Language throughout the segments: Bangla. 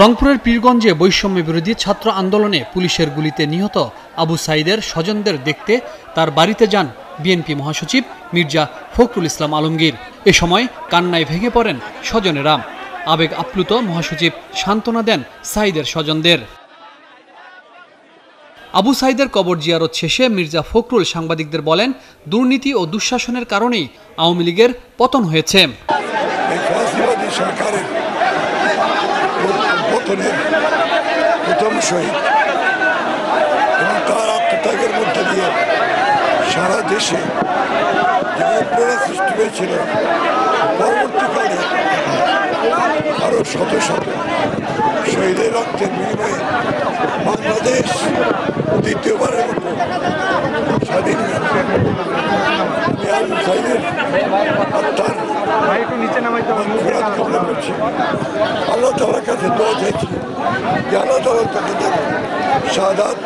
রংপুরের পীরগঞ্জে বৈষম্য বিরোধী ছাত্র আন্দোলনে পুলিশের গুলিতে নিহত আবু সাঈদের স্বজনদের দেখতে তার বাড়িতে যান বিএনপি মহাসচিব মির্জা ফখরুল ইসলাম আলমগীর। এ সময় কান্নায় ভেঙে পড়েন স্বজনেরা। আবেগ আপ্লুত মহাসচিব সান্ত্বনা দেন সাঈদের স্বজনদের। আবু সাঈদের কবর জিয়ারত শেষে মির্জা ফখরুল সাংবাদিকদের বলেন, দুর্নীতি ও দুঃশাসনের কারণেই আওয়ামী লীগের পতন হয়েছে। প্রথম শহীদ এবং তার আত্মত্যাগের মধ্যে দিয়ে সারা দেশে যে প্রেরণা সৃষ্টি হয়েছিল, পরবর্তীকালে আরো শত শত শহীদের রক্তের বিনিময়ে বাংলাদেশ দ্বিতীয়বারের মতো স্বাধীন হয়েছে। আল্লাহ তাআলার কাছে দোয়া চাইছি যে আল্লাহ তাআলা তাকে দেন শাহাদাত।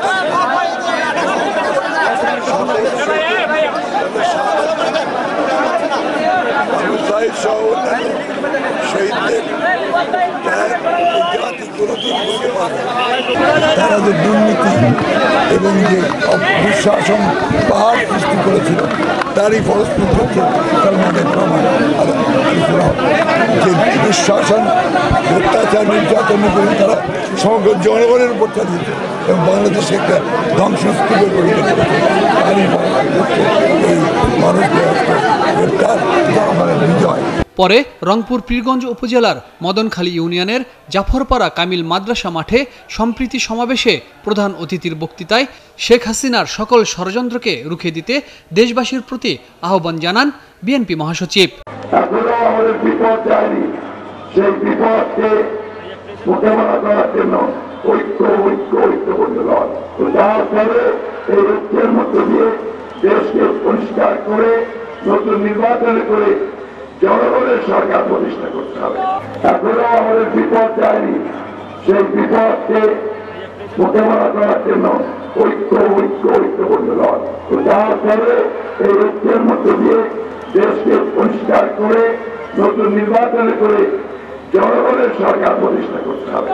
আবু সাঈদ সহ অন্যান্য শহীদদের জাতি কোনোদিন বলতে পারে তারা যে দুর্নীতি এবং যে দুঃশাসন পাহাড় সৃষ্টি করেছিল তারই ফলস্বরূপ হচ্ছে সালমানের প্রমাণ। যে দুঃশাসন অত্যাচার নির্যাতন করে তারা সমগ্র জনগণের উপর চালিয়েছে এবং বাংলাদেশে একটা ধ্বংসস্তূপে পরিণত করেছে। তারই এই মানুষ জনগণের বিজয়। পরে রংপুর পীরগঞ্জ উপজেলার মদনখালী ইউনিয়নের জাফরপাড়া কামিল মাদ্রাসা মাঠে সম্প্রীতি সমাবেশে প্রধান অতিথির বক্তৃতায় শেখ হাসিনার সকল ষড়যন্ত্রকে রুখে দিতে দেশবাসীর প্রতি আহ্বান জানান বিএনপি মহাসচিব। নতুন নির্বাচন করে জনগণের সরকার প্রতিষ্ঠা করতে হবে। এখনো আমাদের বিপদ যায়নি, সেই বিপদকে মোকাবেলা করার জন্য ঐক্যবদ্ধ নয়। যার ফলে এই ঐক্যের মধ্য দিয়ে দেশকে পরিষ্কার করে নতুন নির্বাচন করে জনগণের সরকার প্রতিষ্ঠা করতে হবে।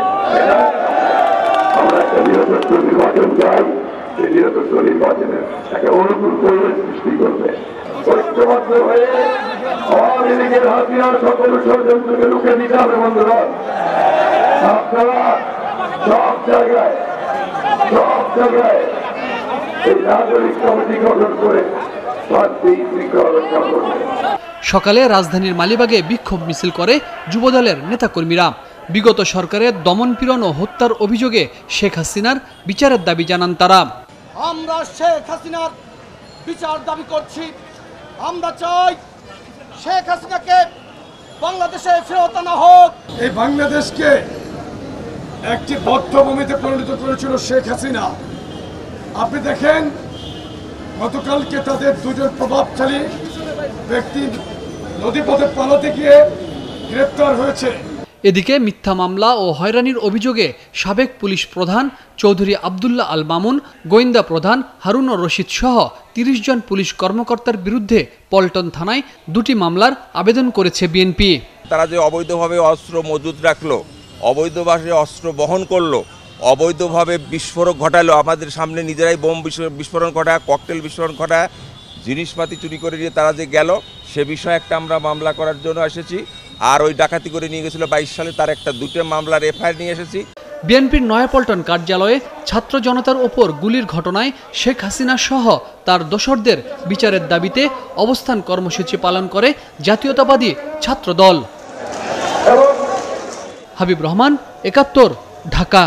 আমরা একটা নিরপেক্ষ নির্বাচন চাই, সেই নিরপেক্ষ নির্বাচনের একটা অনুকূল পরিবেশ সৃষ্টি করবে। ঐক্যবদ্ধ হয়ে আওয়ামী লীগের হাতিয়ার সকল ষড়যন্ত্রকে রুখে দিতে হবে। বন্ধুগণ, আপনারা সব জায়গায় এই নাগরিক কমিটি গঠন করে শান্তি শৃঙ্খলা রক্ষা করবে। সকালে রাজধানীর মালিবাগে বিক্ষোভ মিছিল করে যুবদলের নেতাকর্মীরা। বিগত সরকারের দমনপীড়ন ও হত্যার অভিযোগে শেখ হাসিনার বিচারের দাবি জানান তারা। আমরা শেখ হাসিনার বিচার দাবি করছি। আমরা চাই শেখ হাসিনাকে বাংলাদেশে ফেরত আনা হোক। এই বাংলাদেশকে একটি বদ্ধভূমিতে পরিণত করেছিল শেখ হাসিনা। আপনি দেখেন, গতকালকে তাদের দুজন প্রভাবশালী ব্যক্তি নদীপথে পালাতে গিয়ে গ্রেপ্তার হয়েছে। এদিকে মিথ্যা মামলা ও হয়রানির অভিযোগে সাবেক পুলিশ প্রধান চৌধুরী আবদুল্লাহ আল মামুন, গোয়েন্দা প্রধান হারুনুর রশিদ সহ ৩০ জন পুলিশ কর্মকর্তার বিরুদ্ধে পল্টন থানায় ২টি মামলার আবেদন করেছে বিএনপি। তারা যে অবৈধভাবে অস্ত্র মজুত রাখলো, অবৈধভাবে অস্ত্র বহন করলো, অবৈধভাবে বিস্ফোরক ঘটালো, আমাদের সামনে নিজেরাই বোম বিস্ফোরণ ঘটায়, ককটেল বিস্ফোরণ ঘটায়, জিনিসপাতি চুরি করে নিয়ে তারা যে গেল, সে বিষয়ে একটা আমরা মামলা করার জন্য এসেছি। আর ওই ডাকাতি করে নিয়ে গেছিল ২২ সালে, তার একটা ২টো মামলার এফআইআর নিয়ে এসেছি। বিএনপির নয়াপল্টন কার্যালয়ে ছাত্র জনতার ওপর গুলির ঘটনায় শেখ হাসিনা সহ তার দোসরদের বিচারের দাবিতে অবস্থান কর্মসূচি পালন করে জাতীয়তাবাদী ছাত্র দল। হাবিব রহমান, ৭১, ঢাকা।